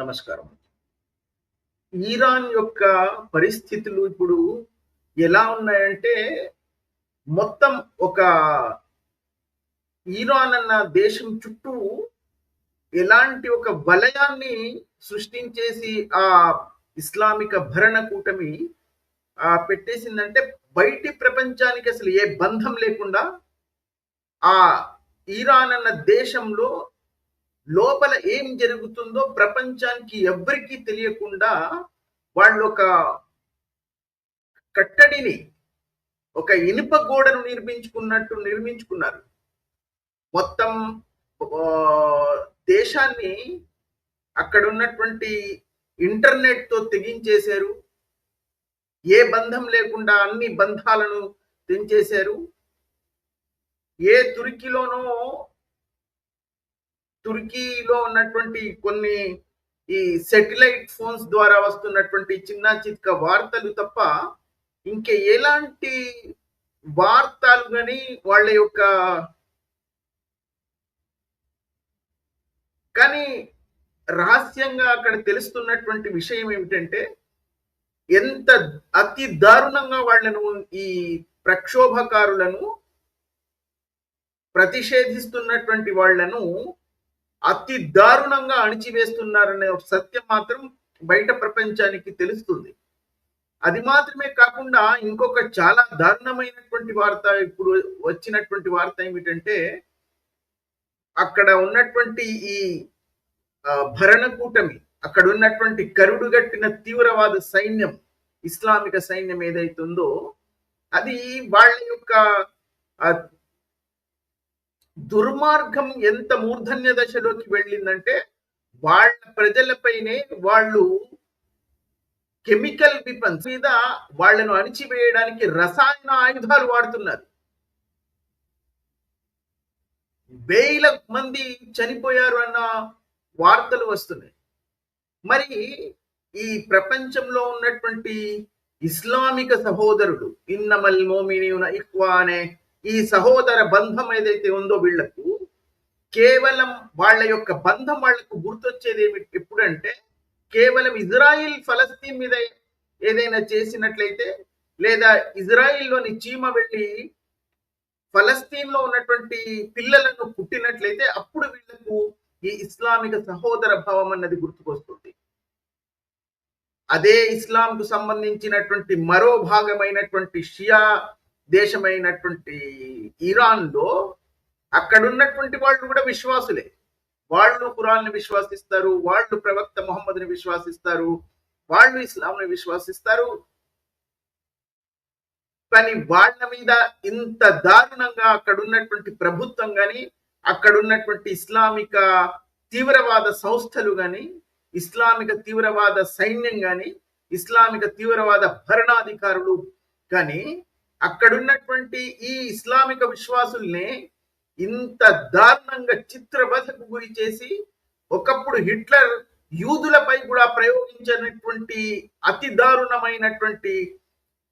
నమస్కారం. ఇరాన్ యొక్క పరిస్థితులు ఇప్పుడు ఎలా ఉన్నాయంటే, మొత్తం ఒక ఇరాన్ అన్న దేశం చుట్టూ ఎలాంటి ఒక వలయాన్ని సృష్టించేసి ఆ ఇస్లామిక భరణ కూటమి పెట్టేసిందంటే, బయటి ప్రపంచానికి అసలు ఏ బంధం లేకుండా ఆ ఇరాన్ అన్న దేశంలో లోపల ఏం జరుగుతుందో ప్రపంచానికి ఎవ్వరికీ తెలియకుండా వాళ్ళు ఒక కట్టడిని, ఒక ఇనుప గోడను నిర్మించుకున్నారు. మొత్తం దేశాన్ని అక్కడ ఉన్నటువంటి ఇంటర్నెట్ తో తెగించేశారు. ఏ బంధం లేకుండా అన్ని బంధాలను తెంచేశారు. ఏ తుర్కీలో ఉన్నటువంటి కొన్ని ఈ సెటిలైట్ ఫోన్స్ ద్వారా వస్తున్నటువంటి చిన్న చిత్క వార్తలు తప్ప ఇంకే ఎలాంటి వార్తలు కానీ వాళ్ళ యొక్క కానీ రహస్యంగా అక్కడ తెలుస్తున్నటువంటి విషయం ఏమిటంటే, ఎంత అతి దారుణంగా వాళ్ళను ఈ ప్రక్షోభకారులను ప్రతిషేధిస్తున్నటువంటి వాళ్లను అతి దారుణంగా అణిచివేస్తున్నారనే సత్యం మాత్రం బయట ప్రపంచానికి తెలుస్తుంది. అది మాత్రమే కాకుండా ఇంకొక చాలా దారుణమైనటువంటి వార్త, ఇప్పుడు వచ్చినటువంటి వార్త ఏమిటంటే, అక్కడ ఉన్నటువంటి ఈ భరణ కూటమి, అక్కడ ఉన్నటువంటి కరుడుగట్టిన తీవ్రవాద సైన్యం, ఇస్లామిక సైన్యం ఏదైతుందో అది వాళ్ళ యొక్క దుర్మార్గం ఎంత మూర్ధన్య దశలోకి వెళ్ళిందంటే, వాళ్ళ ప్రజలపైనే వాళ్ళు కెమికల్ వెపన్స్ మీద వాళ్ళను అణిచివేయడానికి రసాయన ఆయుధాలు వాడుతున్నారు. వేల మంది చనిపోయారు అన్న వార్తలు వస్తున్నాయి. మరి ఈ ప్రపంచంలో ఉన్నటువంటి ఇస్లామిక సహోదరుడు, ఇన్నమల్ మోమినీన ఇఖ్వా అనే ఈ సహోదర బంధం ఏదైతే ఉందో, వీళ్లకు కేవలం వాళ్ళ యొక్క బంధం వాళ్లకు గుర్తొచ్చేది ఎప్పుడంటే, కేవలం ఇజ్రాయిల్ ఫలస్తీన్ మీద ఏదైనా చేసినట్లయితే, లేదా ఇజ్రాయిల్లోని చీమ వెళ్ళి ఫలస్తీన్ లో ఉన్నటువంటి పిల్లలను పుట్టినట్లయితే అప్పుడు వీళ్లకు ఈ ఇస్లామిక సహోదర భావం అన్నది గుర్తుకొస్తుంది. అదే ఇస్లాంకు సంబంధించినటువంటి మరో భాగమైనటువంటి షియా దేశమైనటువంటి ఇరాన్ లో అక్కడున్నటువంటి వాళ్ళు కూడా విశ్వాసులే. వాళ్ళు ఖురాన్ ని విశ్వాసిస్తారు, వాళ్ళు ప్రవక్త ముహమ్మద్ని విశ్వాసిస్తారు, వాళ్ళు ఇస్లాంని విశ్వాసిస్తారు. కానీ వాళ్ళ మీద ఇంత దారుణంగా అక్కడున్నటువంటి ప్రభుత్వం కానీ, అక్కడున్నటువంటి ఇస్లామిక తీవ్రవాద సంస్థలు కానీ, ఇస్లామిక తీవ్రవాద సైన్యం కానీ, ఇస్లామిక తీవ్రవాద భరణాధికారులు కానీ అక్కడున్నటువంటి ఈ ఇస్లామిక విశ్వాసుల్ని ఇంత దారుణంగా చిత్రవధకు గురి చేసి, ఒకప్పుడు హిట్లర్ యూదులపై కూడా ప్రయోగించినటువంటి అతి దారుణమైనటువంటి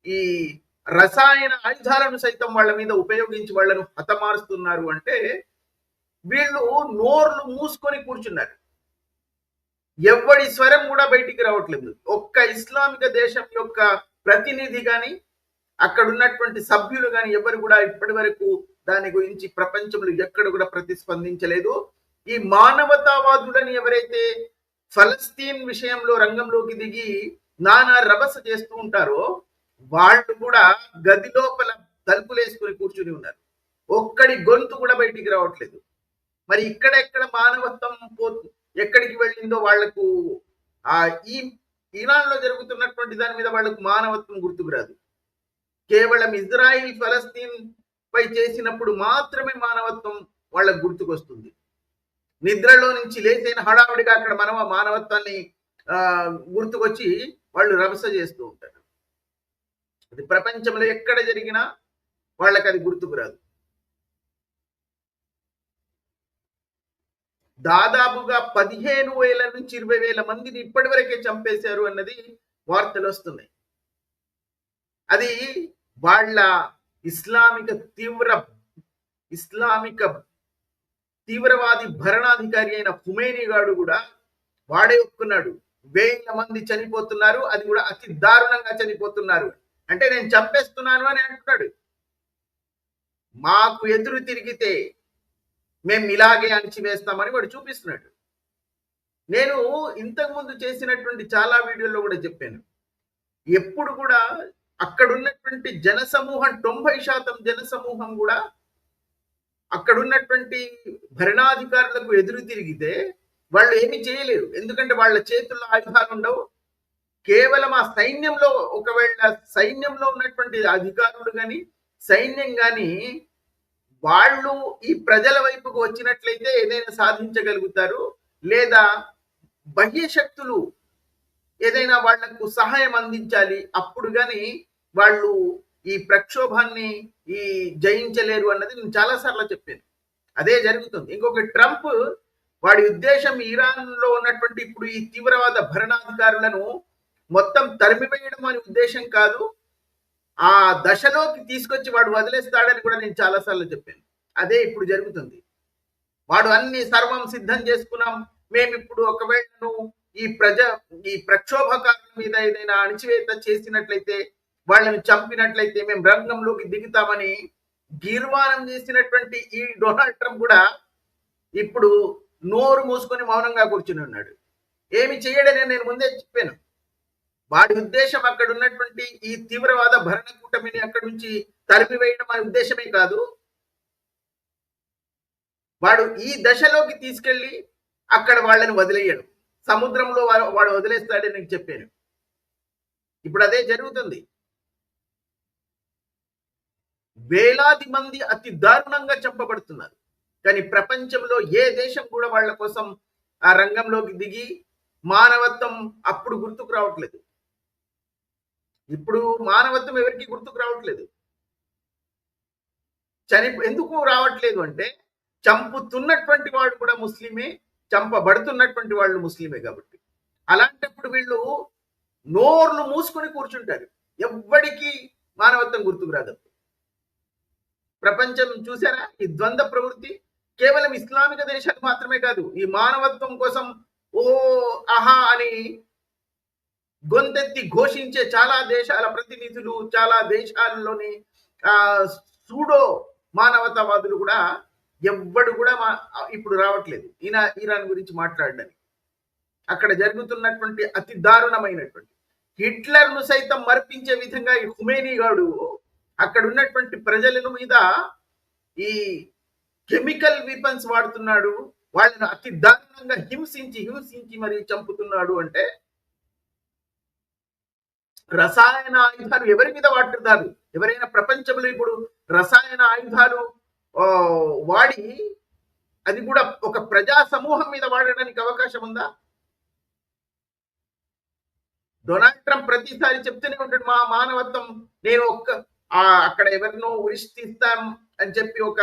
ఈ రసాయన ఆయుధాలను సైతం వాళ్ళ మీద ఉపయోగించి వాళ్ళను హతమారుస్తున్నారు. అంటే వీళ్ళు నోర్లు మూసుకొని కూర్చున్నారు. ఎవడి స్వరం కూడా బయటికి రావట్లేదు. ఒక్క ఇస్లామిక దేశం యొక్క ప్రతినిధి కానీ, అక్కడ ఉన్నటువంటి సభ్యులు కానీ ఎవరు కూడా ఇప్పటి వరకు దాని గురించి ప్రపంచంలో ఎక్కడ కూడా ప్రతిస్పందించలేదు. ఈ మానవతావాదులని ఎవరైతే ఫలస్తీన్ విషయంలో రంగంలోకి దిగి నానా రభస చేస్తూ ఉంటారో, వాళ్ళు కూడా గది లోపల తలుపులేసుకుని కూర్చుని ఉన్నారు. ఒక్కడి గొంతు కూడా బయటికి రావట్లేదు. మరి ఇక్కడెక్కడ మానవత్వం ఎక్కడికి వెళ్ళిందో వాళ్లకు ఈ ఇరాన్ లో జరుగుతున్నటువంటి దాని మీద వాళ్లకు మానవత్వం గుర్తుకు రాదు. కేవలం ఇజ్రాయిల్ ఫలస్తీన్ పై చేసినప్పుడు మాత్రమే మానవత్వం వాళ్ళకు గుర్తుకొస్తుంది. నిద్రలో నుంచి లేచైన హడావుడిగా అక్కడ మానవత్వాన్ని గుర్తుకొచ్చి వాళ్ళు రభస చేస్తూ ఉంటారు. అది ప్రపంచంలో ఎక్కడ జరిగినా వాళ్ళకి అది గుర్తుకు రాదు. దాదాపుగా 15,000 నుంచి 20,000 మందిని ఇప్పటి వరకే చంపేశారు అన్నది వార్తలు వస్తున్నాయి. అది వాళ్ళ ఇస్లామిక తీవ్రవాది భరణాధికారి అయిన ఖుమేనీ గాడు కూడా వాడే ఒప్పుకున్నాడు. 1000 మంది చనిపోతున్నారు, అది కూడా అతి దారుణంగా చనిపోతున్నారు. అంటే నేను చంపేస్తున్నాను అని అంటున్నాడు. మాకు ఎదురు తిరిగితే మేము ఇలాగే అణిచివేస్తామని వాడు చూపిస్తున్నాడు. నేను ఇంతకుముందు చేసినటువంటి చాలా వీడియోల్లో కూడా చెప్పాను. ఎప్పుడు కూడా అక్కడున్నటువంటి జనసమూహం 90% జనసమూహం కూడా అక్కడున్నటువంటి భరణాధికారులకు ఎదురు తిరిగితే వాళ్ళు ఏమి చేయలేరు. ఎందుకంటే వాళ్ళ చేతుల్లో ఆయుధాలు ఉండవు. కేవలం ఆ సైన్యంలో, ఒకవేళ సైన్యంలో ఉన్నటువంటి అధికారులు కానీ సైన్యం కానీ వాళ్ళు ఈ ప్రజల వైపుకు వచ్చినట్లయితే ఏదైనా సాధించగలుగుతారు. లేదా బాహ్య శక్తులు ఏదైనా వాళ్లకు సహాయం అందించాలి, అప్పుడు కానీ వాళ్ళు ఈ ప్రక్షోభాన్ని జయించలేరు అన్నది నేను చాలాసార్లు చెప్పాను. అదే జరుగుతుంది. ఇంకొక ట్రంప్ వాడి ఉద్దేశం ఇరాన్ లో ఉన్నటువంటి ఇప్పుడు ఈ తీవ్రవాద భరణాధికారులను మొత్తం తరిమివేయడం అనే ఉద్దేశం కాదు, ఆ దశలోకి తీసుకొచ్చి వాడు వదిలేస్తాడని కూడా నేను చాలాసార్లు చెప్పాను. అదే ఇప్పుడు జరుగుతుంది. వాడు అన్ని సర్వం సిద్ధం చేసుకున్నాం, మేము ఇప్పుడు ఒకవేళ ఈ ప్రక్షోభకారుల మీద ఏదైనా అణిచివేత చేసినట్లయితే, వాళ్ళని చంపినట్లయితే మేము రంగంలోకి దిగుతామని గీర్వాణం చేసినటువంటి ఈ డొనాల్డ్ ట్రంప్ కూడా ఇప్పుడు నోరు మూసుకొని మౌనంగా కూర్చుని ఉన్నాడు. ఏమి చేయడని నేను ముందే చెప్పాను. వాడి ఉద్దేశం అక్కడ ఉన్నటువంటి ఈ తీవ్రవాద భరణ కూటమిని అక్కడి నుంచి తరిమివేయడం అనే ఉద్దేశమే కాదు, వాడు ఈ దశలోకి తీసుకెళ్లి అక్కడ వాళ్ళని వదిలేయడం, సముద్రంలో వాడు వదిలేస్తాడని నేను చెప్పాను. ఇప్పుడు అదే జరుగుతుంది. వేలాది మంది అతి దారుణంగా చంపబడుతున్నారు. కానీ ప్రపంచంలో ఏ దేశం కూడా వాళ్ళ కోసం ఆ రంగంలోకి దిగి మానవత్వం అప్పుడు గుర్తుకు రావట్లేదు. ఇప్పుడు మానవత్వం ఎవరికి గుర్తుకు రావట్లేదు. ఎందుకు రావట్లేదు అంటే, చంపుతున్నటువంటి వాడు కూడా ముస్లిమే, చంపబడుతున్నటువంటి వాళ్ళు ముస్లిమే కాబట్టి. అలాంటప్పుడు వీళ్ళు నోర్లు మూసుకొని కూర్చుంటారు. ఎవ్వడికి మానవత్వం గుర్తుకు రాదు. ప్రపంచం చూసారా ఈ ద్వంద్వ ప్రవృత్తి? కేవలం ఇస్లామిక దేశాలు మాత్రమే కాదు, ఈ మానవత్వం కోసం ఓ ఆహా అని గొంతెత్తి ఘోషించే చాలా దేశాల ప్రతినిధులు, చాలా దేశాల్లోని సూడో మానవతావాదులు కూడా ఎవ్వడు కూడా ఇప్పుడు రావట్లేదు ఇరాన్ గురించి మాట్లాడడానికి. అక్కడ జరుగుతున్నటువంటి అతి దారుణమైనటువంటి, హిట్లర్ను సైతం మర్పించే విధంగా ఈ ఖుమేనీ గాడు అక్కడ ఉన్నటువంటి ప్రజల మీద ఈ కెమికల్ వెపన్స్ వాడుతున్నాడు, వాళ్ళని అతి దారుణంగా హింసించి మరి చంపుతున్నాడు. అంటే రసాయన ఆయుధాలు ఎవరి మీద వాడుతున్నారు? ఎవరైనా ప్రపంచంలో ఇప్పుడు రసాయన ఆయుధాలు వాడి అది కూడా ఒక ప్రజా సమూహం మీద వాడడానికి అవకాశం ఉందా? డొనాల్డ్ ట్రంప్ ప్రతిసారి చెప్తూనే ఉంటాడు, మా మానవత్వం, నేను అక్కడ ఎవరినో ఉరిసి తీస్తాం అని చెప్పి ఒక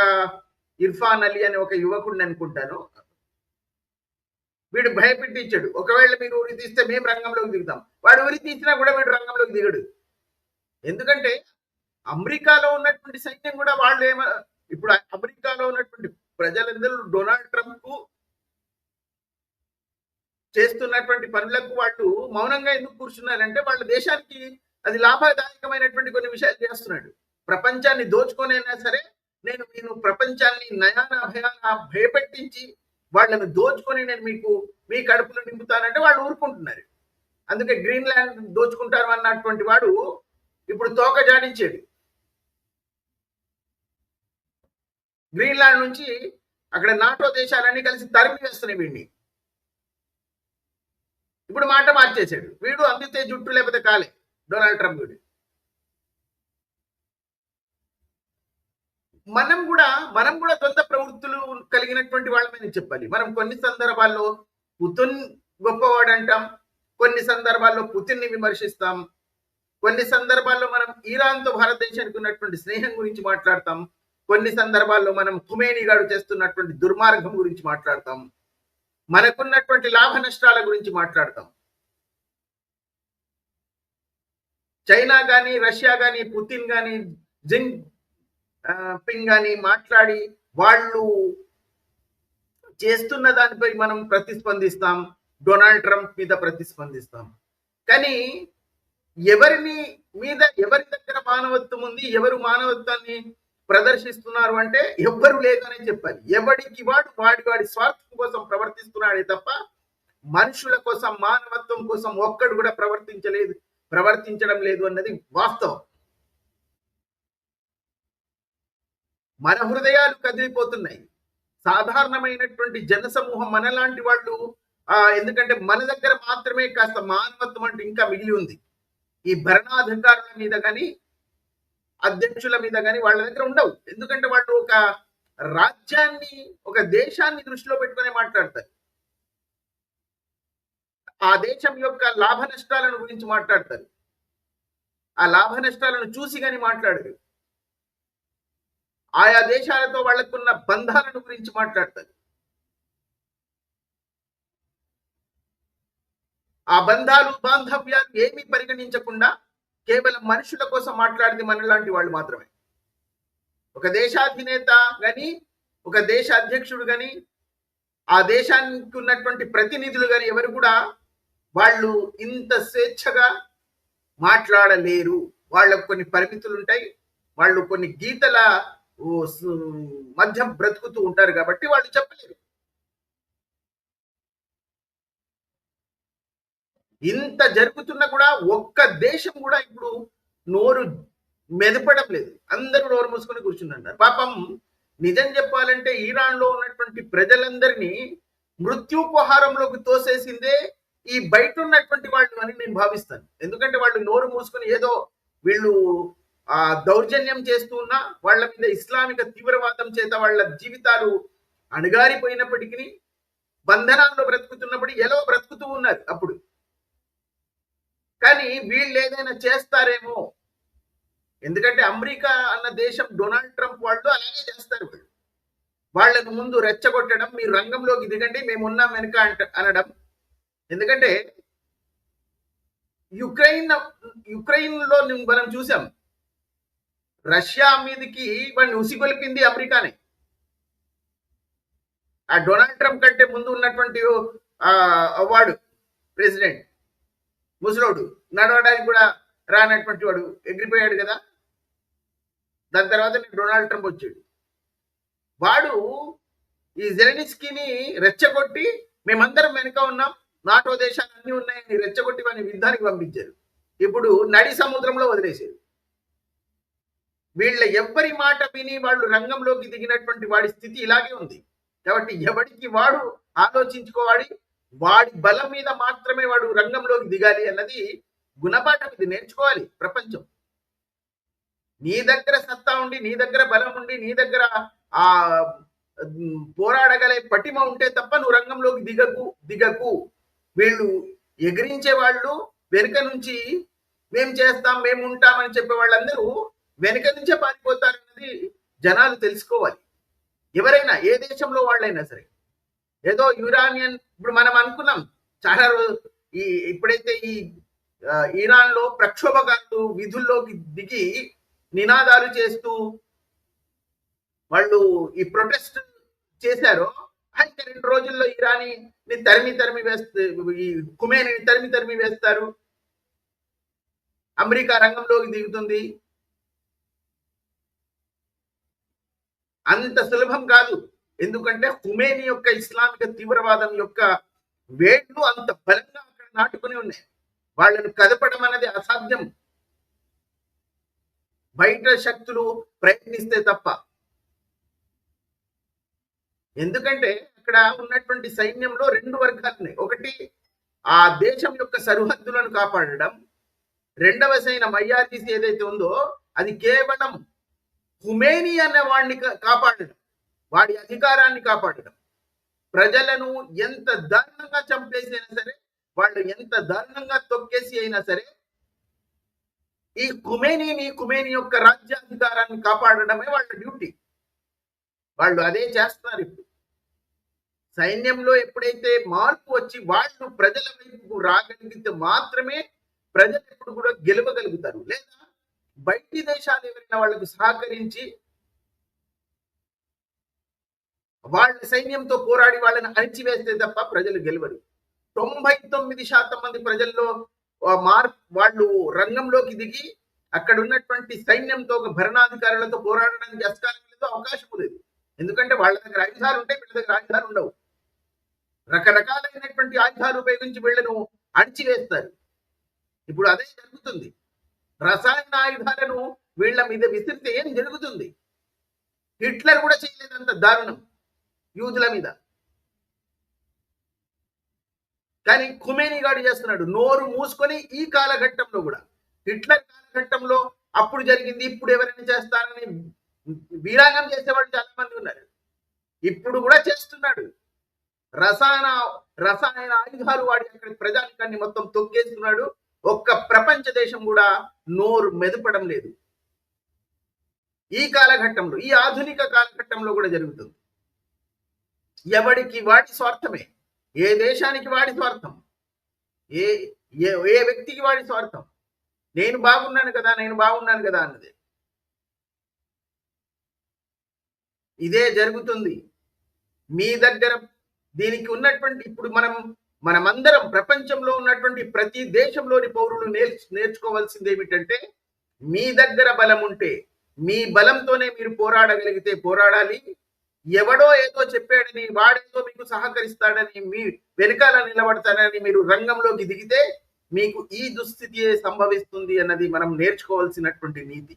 ఇర్ఫాన్ అలీ అని ఒక యువకుడిని అనుకుంటాను, వీడు భయపెట్టించాడు, ఒకవేళ మీరు ఉరి తీస్తే మేము రంగంలోకి దిగుతాం. వాడు ఉరి తీసినా కూడా వీడు రంగంలోకి దిగడు. ఎందుకంటే అమెరికాలో ఉన్నటువంటి సైన్యం కూడా వాళ్ళు ఇప్పుడు అమెరికాలో ఉన్నటువంటి ప్రజలందరూ డొనాల్డ్ ట్రంప్ కు చేస్తున్నటువంటి పనులకు వాళ్ళు మౌనంగా ఎందుకు కూర్చున్నారంటే, వాళ్ళ దేశానికి అది లాభదాయకమైనటువంటి కొన్ని విషయాలు చేస్తున్నాడు. ప్రపంచాన్ని దోచుకొనైనా సరే నేను ప్రపంచాన్ని నయాన భయాన భయపెట్టించి వాళ్ళని దోచుకొని నేను మీ కడుపులో నింపుతానంటే వాళ్ళు ఊరుకుంటున్నారు. అందుకే గ్రీన్లాండ్ దోచుకుంటారు అన్నటువంటి వాడు ఇప్పుడు తోక జాడించాడు. గ్రీన్లాండ్ నుంచి అక్కడ నాటో దేశాలన్నీ కలిసి తరిమి వేస్తున్నాయి వీడిని. ఇప్పుడు మాట మార్చేశాడు, వీడు అందితే జుట్టు లేకపోతే కాలే డొనాల్డ్ ట్రంప్ వీడు. మనం కూడా ద్వంద్వ ప్రవృత్తులు కలిగినటువంటి వాళ్ళని చెప్పాలి. మనం కొన్ని సందర్భాల్లో పుతిన్ గొప్పవాడు అంటాం, కొన్ని సందర్భాల్లో పుతిన్ ని విమర్శిస్తాం, కొన్ని సందర్భాల్లో మనం ఇరాన్తో భారతదేశానికి ఉన్నటువంటి స్నేహం గురించి మాట్లాడతాం, కొన్ని సందర్భాల్లో మనం ఖుమేనీ గారు చేస్తున్నటువంటి దుర్మార్గం గురించి మాట్లాడతాం, మనకున్నటువంటి లాభ నష్టాల గురించి మాట్లాడతాం. చైనా కానీ, రష్యా కానీ, పుతిన్ కానీ, జింగ్ పింగ్ అని మాట్లాడి వాళ్ళు చేస్తున్న దానిపై మనం ప్రతిస్పందిస్తాం. డొనాల్డ్ ట్రంప్ మీద ప్రతిస్పందిస్తాం. కానీ ఎవరి దగ్గర మానవత్వం ఉంది, ఎవరు మానవత్వాన్ని ప్రదర్శిస్తున్నారు అంటే ఎవ్వరు లేదనే చెప్పాలి. ఎవడికి వాడి స్వార్థం కోసం ప్రవర్తిస్తున్నాడే తప్ప మనుషుల కోసం, మానవత్వం కోసం ఒక్కడు కూడా ప్రవర్తించడం లేదు అన్నది వాస్తవం. మన హృదయాలు కదిలిపోతున్నాయి. సాధారణమైనటువంటి జనసమూహం మనలాంటి వాళ్ళు, ఎందుకంటే మన దగ్గర మాత్రమే కాస్త మానవత్వం అంటే ఇంకా మిగిలి ఉంది. ఈ భరణాధికారుల మీద కానీ, అధ్యక్షుల మీద కానీ వాళ్ళ దగ్గర ఉండవు. ఎందుకంటే వాళ్ళు ఒక రాజ్యాన్ని, ఒక దేశాన్ని దృష్టిలో పెట్టుకునే మాట్లాడతారు. ఆ దేశం యొక్క లాభ నష్టాలను గురించి మాట్లాడతారు. ఆ లాభ నష్టాలను చూసి కానీ మాట్లాడరు. ఆయా దేశాలతో వాళ్ళకున్న బంధాలను గురించి మాట్లాడతారు. ఆ బంధాలు, బాంధవ్యాలు ఏమీ పరిగణించకుండా కేవలం మనుషుల కోసం మాట్లాడింది మనలాంటి వాళ్ళు మాత్రమే. ఒక దేశాధినేత గాని, ఒక దేశ అధ్యక్షుడు గాని, ఆ దేశానికి ఉన్నటువంటి ప్రతినిధులు గాని ఎవరు కూడా వాళ్ళు ఇంత స్వేచ్ఛగా మాట్లాడలేరు. వాళ్ళకు కొన్ని పరిమితులు ఉంటాయి. వాళ్ళు కొన్ని గీతల మధ్య బ్రతుకుతూ ఉంటారు కాబట్టి వాళ్ళు చెప్పలేరు. ఇంత జరుగుతున్నా కూడా ఒక్క దేశం కూడా ఇప్పుడు నోరు మెదపడం లేదు. అందరూ నోరు మూసుకొని కూర్చున్నారు. పాపం నిజం చెప్పాలంటే ఇరాన్ లో ఉన్నటువంటి ప్రజలందరినీ మృత్యుపహారంలోకి తోసేసిందే ఈ బయట ఉన్నటువంటి వాళ్ళు అని నేను భావిస్తాను. ఎందుకంటే వాళ్ళు నోరు మూసుకొని ఏదో వీళ్ళు దౌర్జన్యం చేస్తూ ఉన్నా, వాళ్ళ మీద ఇస్లామిక తీవ్రవాదం చేత వాళ్ళ జీవితాలు అణగారిపోయినప్పటికీ, బంధనాల్లో బ్రతుకుతున్నప్పటికీ ఎలా బ్రతుకుతూ ఉన్నారు అప్పుడు. కానీ వీళ్ళు ఏదైనా చేస్తారేమో, ఎందుకంటే అమెరికా అన్న దేశం, డొనాల్డ్ ట్రంప్ వాళ్ళు అలాగే చేస్తారు. వాళ్ళను ముందు రెచ్చగొట్టడం, మీరు రంగంలోకి దిగండి, మేము ఉన్నాం వెనుక అనడం. ఎందుకంటే యుక్రెయిన్ లో మనం చూసాం, రష్యా మీదకి వాడిని ఉసిగొలిపింది అమెరికానే. ఆ డొనాల్డ్ ట్రంప్ కంటే ముందు ఉన్నటువంటి వాడు ప్రెసిడెంట్ ముసలోడు, నడవడానికి కూడా రానటువంటి వాడు ఎగిరిపోయాడు కదా. దాని తర్వాత డొనాల్డ్ ట్రంప్ వచ్చాడు. వాడు ఈ జెలెన్స్కీని రెచ్చగొట్టి మేమందరం వెనుక ఉన్నాం, నాటో దేశాలు అన్ని ఉన్నాయని రెచ్చగొట్టి వాడిని యుద్ధానికి పంపించారు. ఇప్పుడు నడి సముద్రంలో వదిలేశారు. వీళ్ళ ఎవ్వరి మాట విని వాళ్ళు రంగంలోకి దిగినటువంటి వాడి స్థితి ఇలాగే ఉంది. కాబట్టి ఎవరికి వాడు ఆలోచించుకోవాలి, వాడి బలం మీద మాత్రమే వాడు రంగంలోకి దిగాలి అన్నది గుణపాఠం. ఇది నేర్చుకోవాలి ప్రపంచం. నీ దగ్గర సత్తా ఉండి, నీ దగ్గర బలం ఉండి, నీ దగ్గర ఆ పోరాడగలే పటిమ ఉంటే తప్ప నువ్వు రంగంలోకి దిగకు. వీళ్ళు ఎగిరించే వాళ్ళు వెనుక నుంచి మేము చేస్తాం, మేము ఉంటామని చెప్పే వాళ్ళందరూ వెనుక నుంచే పారిపోతారన్నది జనాలు తెలుసుకోవాలి. ఎవరైనా, ఏ దేశంలో వాళ్ళైనా సరే. ఏదో యురానియన్, ఇప్పుడు మనం అనుకున్నాం చాలా ఇప్పుడైతే ఈ ఇరాన్ లో ప్రక్షోభకారులు విధుల్లోకి దిగి నినాదాలు చేస్తూ వాళ్ళు ఈ ప్రొటెస్ట్ చేశారో, అయితే 2 రోజుల్లో ఇరానీ తరిమి ఈ ఖుమేనీని తరిమి వేస్తారు, అమెరికా రంగంలోకి దిగుతుంది. అంత సులభం కాదు. ఎందుకంటే ఖుమేని యొక్క ఇస్లామిక తీవ్రవాదం యొక్క వేళ్ళు అంత బలంగా అక్కడ నాటుకుని ఉన్నాయి. వాళ్ళని కదపడం అనేది అసాధ్యం, బయట శక్తులు ప్రయత్నిస్తే తప్ప. ఎందుకంటే అక్కడ ఉన్నటువంటి సైన్యంలో 2 వర్గాలు ఉన్నాయి. ఒకటి ఆ దేశం యొక్క సరిహద్దులను కాపాడడం, రెండవ సైన్యం ఐఆర్జీసీ ఏదైతే ఉందో అది కేవలం ఖుమేని అనే వాడిని కాపాడడం, వాడి అధికారాన్ని కాపాడడం. ప్రజలను ఎంత దారుణంగా చంపేసి అయినా సరే, వాళ్ళు ఎంత దారుణంగా తొక్కేసి అయినా సరే, ఈ ఖుమేని యొక్క రాజ్యాధికారాన్ని కాపాడడమే వాళ్ళ డ్యూటీ. వాళ్ళు అదే చేస్తున్నారు ఇప్పుడు. సైన్యంలో ఎప్పుడైతే మార్పు వచ్చి వాళ్ళు ప్రజల వైపుకు రాగలిగితే మాత్రమే ప్రజలు ఎప్పుడు కూడా గెలవగలుగుతారు. లేదా బయటి దేశాలు ఎవరైనా వాళ్ళకు సహకరించి వాళ్ళ సైన్యంతో పోరాడి వాళ్ళని అణిచివేస్తే తప్ప ప్రజలు గెలవరు. 99% మంది ప్రజల్లో వాళ్ళు రంగంలోకి దిగి అక్కడ ఉన్నటువంటి సైన్యంతో భరణాధికారులతో పోరాడడానికి అస్కారం లేదు, అవకాశం లేదు. ఎందుకంటే వాళ్ళ దగ్గర ఆయుధాలు ఉంటాయి, వీళ్ళ దగ్గర ఆయుధాలు ఉండవు. రకరకాలైనటువంటి ఆయుధాలు ఉపయోగించి వీళ్ళను అణిచివేస్తారు. ఇప్పుడు అదే జరుగుతుంది. రసాయన ఆయుధాలను వీళ్ళ మీద విసిరితే ఏం జరుగుతుంది? హిట్లర్ కూడా చేయలేదంత దారుణం యూదుల మీద. కానీ ఖుమేనీ గాడు చేస్తున్నాడు నోరు మూసుకొని. ఈ కాలఘట్టంలో కూడా హిట్లర్ కాలఘట్టంలో అప్పుడు జరిగింది, ఇప్పుడు ఎవరైనా చేస్తారని వీరాంగం చేసేవాళ్ళు చాలా మంది ఉన్నారు. ఇప్పుడు కూడా చేస్తున్నాడు. రసాయన ఆయుధాలు వాడి అక్కడ ప్రజానికాన్ని మొత్తం తొక్కేస్తున్నాడు. ఒక్క ప్రపంచ దేశం కూడా నోరు మెదపడం లేదు. ఈ కాలఘట్టంలో, ఈ ఆధునిక కాలఘట్టంలో కూడా జరుగుతుంది. ఎవడికి వాడి స్వార్థమే. ఏ దేశానికి వాడి స్వార్థం, ఏ వ్యక్తికి వాడి స్వార్థం. నేను బాగున్నాను కదా అన్నది. ఇదే జరుగుతుంది మీ దగ్గర. దీనికి ఉన్నటువంటి ఇప్పుడు మనమందరం ప్రపంచంలో ఉన్నటువంటి ప్రతి దేశంలోని పౌరులు నేర్చుకోవాల్సింది ఏమిటంటే, మీ దగ్గర బలం ఉంటే, మీ బలంతోనే మీరు పోరాడగలిగితే పోరాడాలి. ఎవడో ఏదో చెప్పాడని, వాడేదో మీకు సహకరిస్తాడని, మీ వెనకాల నిలబడతాడని మీరు రంగంలోకి దిగితే మీకు ఈ దుస్థితియే సంభవిస్తుంది అన్నది మనం నేర్చుకోవాల్సినటువంటి నీతి.